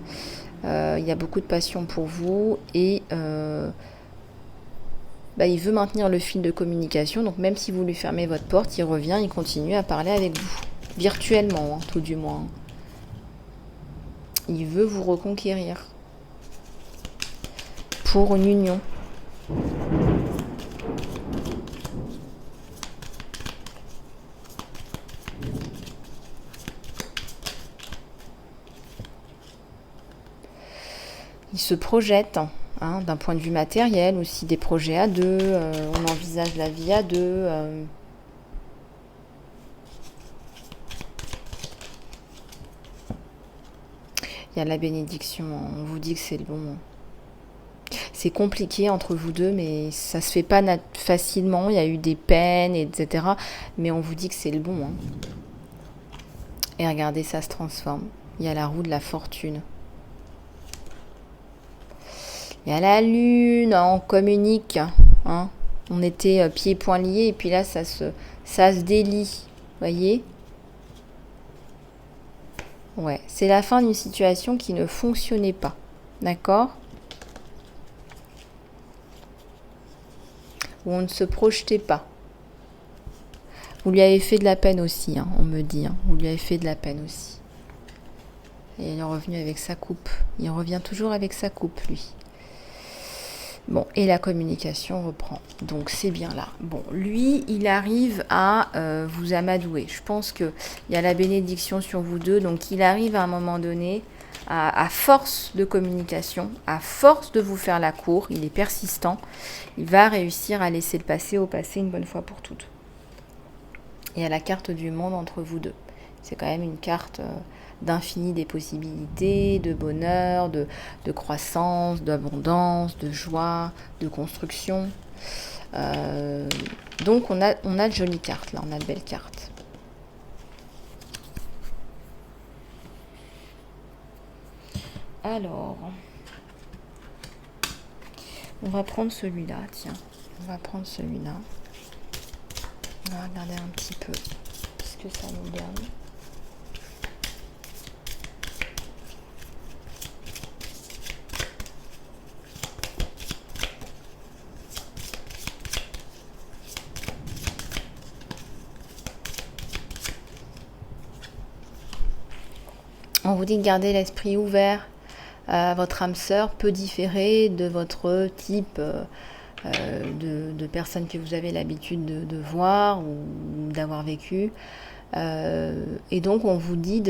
Il y a beaucoup de passion pour vous et... il veut maintenir le fil de communication, donc même si vous lui fermez votre porte, il revient, il continue à parler avec vous, virtuellement, tout du moins. Il veut vous reconquérir pour une union. Il se projette. D'un point de vue matériel, aussi des projets à deux, on envisage la vie à deux. Il y a la bénédiction, on vous dit que c'est le bon. C'est compliqué entre vous deux, mais ça se fait pas facilement, il y a eu des peines, etc. Mais on vous dit que c'est le bon. Et regardez, ça se transforme. Il y a la roue de la fortune. Il y a la lune, on communique. On était pieds et poings liés et puis là, ça se délie. Voyez ? Ouais, c'est la fin d'une situation qui ne fonctionnait pas. D'accord ? Où on ne se projetait pas. Vous lui avez fait de la peine aussi, on me dit. Vous lui avez fait de la peine aussi. Et il est revenu avec sa coupe. Il revient toujours avec sa coupe, lui. Bon, et la communication reprend. Donc, c'est bien là. Bon, lui, il arrive à vous amadouer. Je pense qu'il y a la bénédiction sur vous deux. Donc, il arrive à un moment donné, à force de communication, à force de vous faire la cour, il est persistant, il va réussir à laisser le passé au passé une bonne fois pour toutes. Il y a la carte du monde entre vous deux. C'est quand même une carte... d'infini des possibilités, de bonheur, de croissance, d'abondance, de joie, de construction. Donc on a de jolies cartes là, on a de belles cartes. Alors, on va prendre celui-là, tiens. On va prendre celui-là. On va regarder un petit peu ce que ça nous donne. On vous dit de garder l'esprit ouvert. Votre âme sœur peut différer de votre type de personne que vous avez l'habitude de voir ou d'avoir vécu. Et donc, on vous dit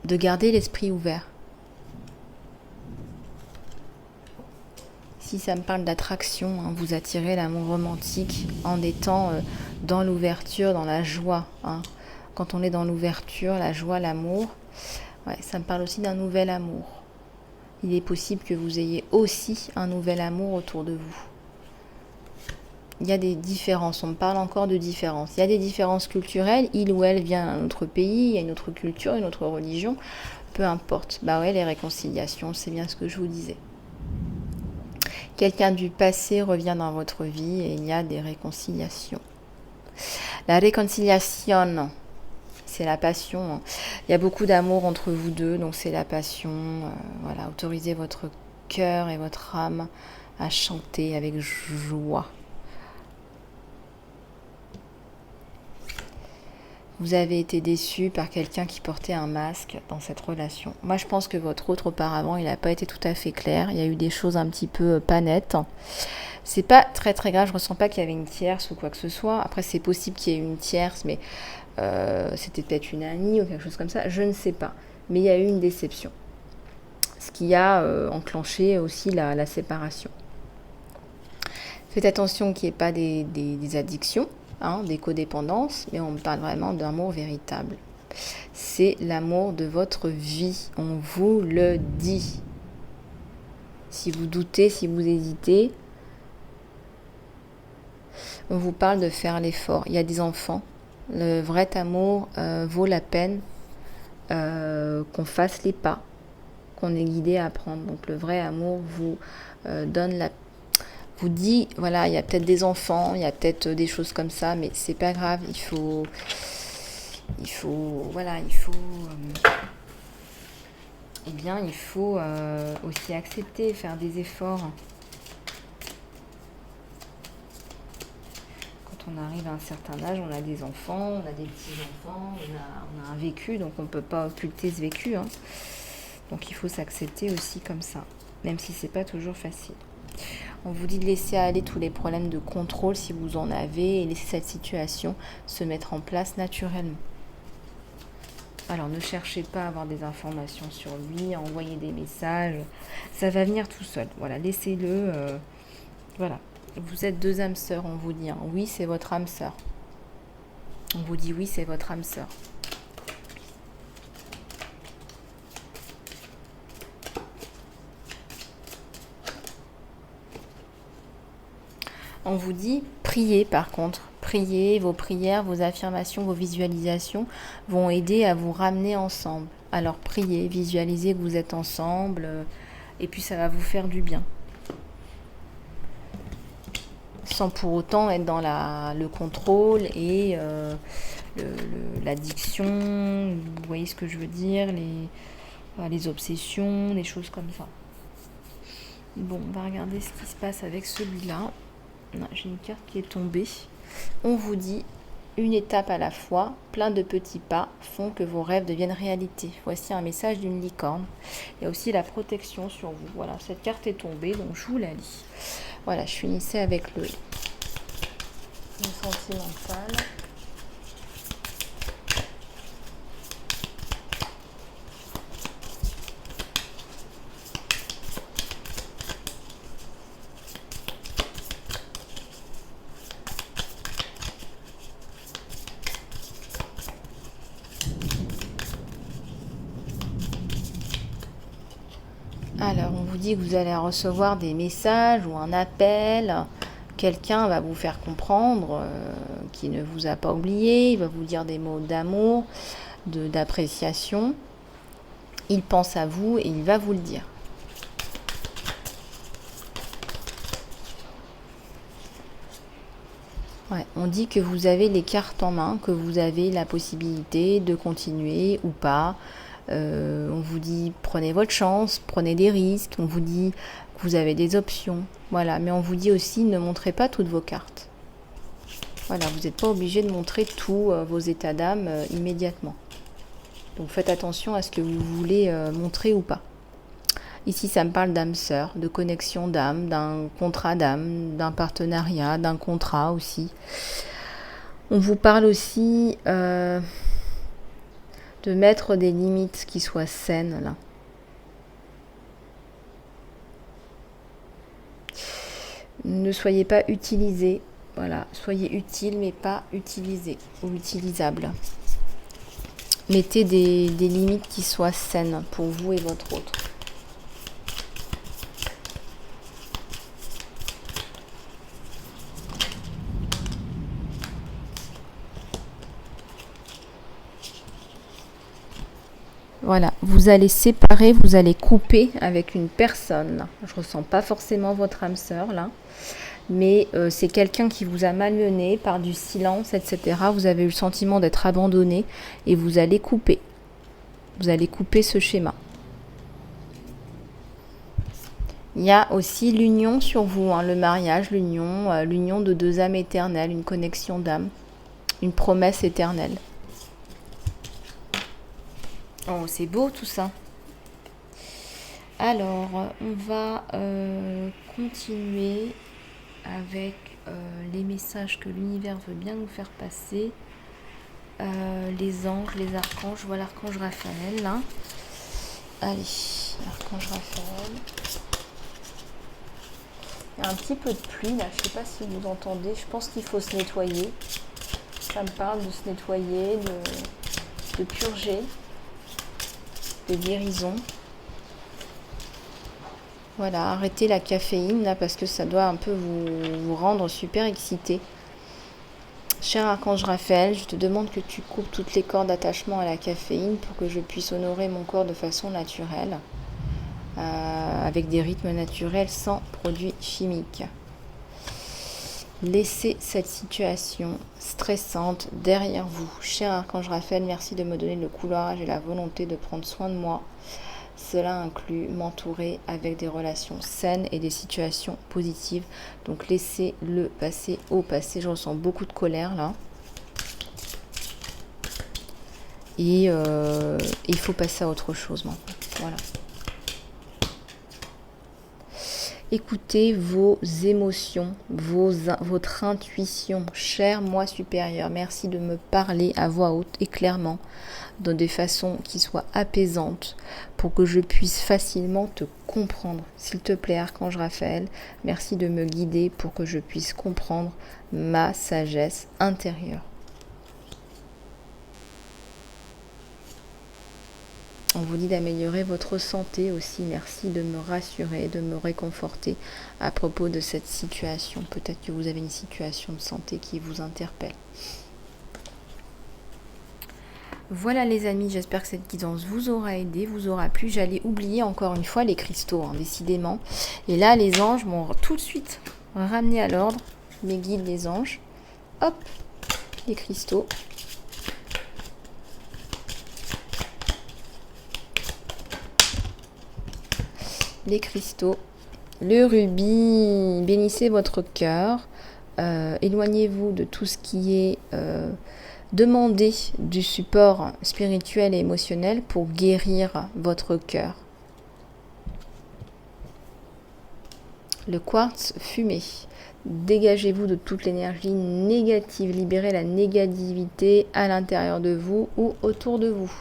de garder l'esprit ouvert. Si ça me parle d'attraction, hein, vous attirez l'amour romantique en étant dans l'ouverture, dans la joie. Hein. Quand on est dans l'ouverture, la joie, l'amour, ouais, ça me parle aussi d'un nouvel amour. Il est possible que vous ayez aussi un nouvel amour autour de vous. Il y a des différences, on me parle encore de différences. Il y a des différences culturelles, il ou elle vient d'un autre pays, il y a une autre culture, une autre religion, peu importe. Bah ouais, les réconciliations, c'est bien ce que je vous disais. Quelqu'un du passé revient dans votre vie et il y a des réconciliations. La réconciliation, c'est la passion. Il y a beaucoup d'amour entre vous deux, donc c'est la passion. Voilà, autorisez votre cœur et votre âme à chanter avec joie. Vous avez été déçu par quelqu'un qui portait un masque dans cette relation. Moi, je pense que votre autre auparavant, il n'a pas été tout à fait clair. Il y a eu des choses un petit peu pas nettes. C'est pas très très grave. Je ressens pas qu'il y avait une tierce ou quoi que ce soit. Après, c'est possible qu'il y ait une tierce, mais c'était peut-être une amie ou quelque chose comme ça. Je ne sais pas. Mais il y a eu une déception. Ce qui a enclenché aussi la séparation. Faites attention qu'il n'y ait pas des addictions. Hein, des codépendances, mais on me parle vraiment d'amour véritable. C'est l'amour de votre vie, on vous le dit. Si vous doutez, si vous hésitez, on vous parle de faire l'effort. Il y a des enfants, le vrai amour vaut la peine qu'on fasse les pas, qu'on est guidé à apprendre. Donc le vrai amour vous donne vous dit, voilà, il y a peut-être des enfants, il y a peut-être des choses comme ça, mais c'est pas grave, il faut aussi accepter, faire des efforts. Quand on arrive à un certain âge, on a des enfants, on a des petits-enfants, on a un vécu, donc on ne peut pas occulter ce vécu. Hein. Donc il faut s'accepter aussi comme ça, même si c'est pas toujours facile. On vous dit de laisser aller tous les problèmes de contrôle si vous en avez et laisser cette situation se mettre en place naturellement. Alors ne cherchez pas à avoir des informations sur lui, à envoyer des messages, ça va venir tout seul. Voilà, laissez-le. Voilà, vous êtes deux âmes sœurs, on vous dit. Hein. Oui, c'est votre âme sœur. On vous dit oui, c'est votre âme sœur. On vous dit priez par contre. Priez, vos prières, vos affirmations, vos visualisations vont aider à vous ramener ensemble. Alors priez, visualisez que vous êtes ensemble et puis ça va vous faire du bien. Sans pour autant être dans le contrôle et l'addiction, vous voyez ce que je veux dire, les obsessions, les choses comme ça. Bon, on va regarder ce qui se passe avec celui-là. J'ai une carte qui est tombée. On vous dit une étape à la fois, plein de petits pas font que vos rêves deviennent réalité. Voici un message d'une licorne. Il y a aussi la protection sur vous. Voilà, cette carte est tombée, donc je vous la lis. Voilà, je finissais avec le sentimental. Alors, on vous dit que vous allez recevoir des messages ou un appel. Quelqu'un va vous faire comprendre qu'il ne vous a pas oublié. Il va vous dire des mots d'amour, d'appréciation. Il pense à vous et il va vous le dire. Ouais, on dit que vous avez les cartes en main, que vous avez la possibilité de continuer ou pas. On vous dit prenez votre chance, prenez des risques, on vous dit que vous avez des options, voilà, mais on vous dit aussi ne montrez pas toutes vos cartes. Voilà, vous n'êtes pas obligé de montrer tous vos états d'âme immédiatement. Donc faites attention à ce que vous voulez montrer ou pas. Ici, ça me parle d'âme sœur, de connexion d'âme, d'un contrat d'âme, d'un partenariat, d'un contrat aussi. On vous parle aussi de mettre des limites qui soient saines là. Ne soyez pas utilisés, voilà, soyez utiles mais pas utilisés ou utilisables. Mettez des limites qui soient saines pour vous et votre autre. Voilà, vous allez séparer, vous allez couper avec une personne. Je ne ressens pas forcément votre âme sœur là, mais c'est quelqu'un qui vous a malmené par du silence, etc. Vous avez eu le sentiment d'être abandonné et vous allez couper. Vous allez couper ce schéma. Il y a aussi l'union sur vous, hein, le mariage, l'union de deux âmes éternelles, une connexion d'âme, une promesse éternelle. Oh, c'est beau tout ça. Alors, on va continuer avec les messages que l'univers veut bien nous faire passer. Les anges, les archanges. Je vois l'archange Raphaël là. Allez, l'archange Raphaël. Il y a un petit peu de pluie là, je ne sais pas si vous entendez. Je pense qu'il faut se nettoyer. Ça me parle de se nettoyer, de purger. De guérison. Voilà, arrêtez la caféine là parce que ça doit un peu vous rendre super excité. Cher archange Raphaël, je te demande que tu coupes toutes les cordes d'attachement à la caféine pour que je puisse honorer mon corps de façon naturelle, avec des rythmes naturels sans produits chimiques. Laissez cette situation stressante derrière vous. Cher archange Raphaël, merci de me donner le courage et la volonté de prendre soin de moi. Cela inclut m'entourer avec des relations saines et des situations positives. Donc laissez-le passer au passé. Je ressens beaucoup de colère là. Et il faut passer à autre chose maintenant. Voilà. Écoutez vos émotions, votre intuition. Cher moi supérieur, merci de me parler à voix haute et clairement, dans des façons qui soient apaisantes, pour que je puisse facilement te comprendre. S'il te plaît, archange Raphaël, merci de me guider pour que je puisse comprendre ma sagesse intérieure. On vous dit d'améliorer votre santé aussi. Merci de me rassurer, de me réconforter à propos de cette situation. Peut-être que vous avez une situation de santé qui vous interpelle. Voilà les amis, j'espère que cette guidance vous aura aidé, vous aura plu. J'allais oublier encore une fois les cristaux, hein, décidément. Et là, les anges m'ont tout de suite ramené à l'ordre. Mes guides, les anges. Hop, les cristaux. Les cristaux, le rubis, bénissez votre cœur, éloignez-vous de tout ce qui est demandé du support spirituel et émotionnel pour guérir votre cœur. Le quartz fumé, dégagez-vous de toute l'énergie négative, libérez la négativité à l'intérieur de vous ou autour de vous.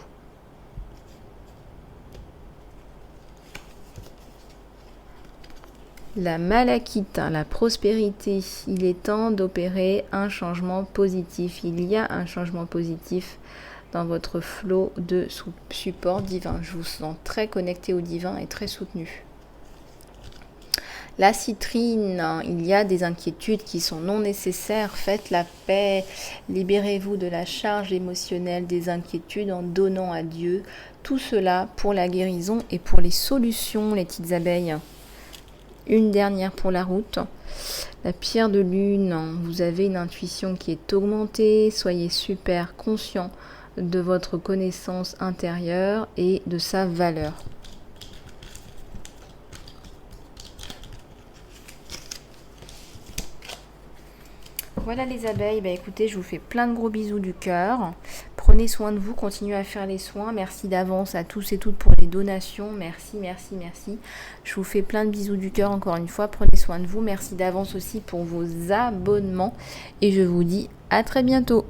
La malachite, la prospérité, il est temps d'opérer un changement positif. Il y a un changement positif dans votre flot de support divin. Je vous sens très connecté au divin et très soutenu. La citrine, il y a des inquiétudes qui sont non nécessaires. Faites la paix, libérez-vous de la charge émotionnelle des inquiétudes en donnant à Dieu tout cela pour la guérison et pour les solutions, les petites abeilles. Une dernière pour la route. La pierre de lune, vous avez une intuition qui est augmentée. Soyez super conscient de votre connaissance intérieure et de sa valeur. Voilà les abeilles, écoutez, je vous fais plein de gros bisous du cœur. Prenez soin de vous, continuez à faire les soins. Merci d'avance à tous et toutes pour les donations. Merci, merci, merci. Je vous fais plein de bisous du cœur encore une fois. Prenez soin de vous. Merci d'avance aussi pour vos abonnements. Et je vous dis à très bientôt.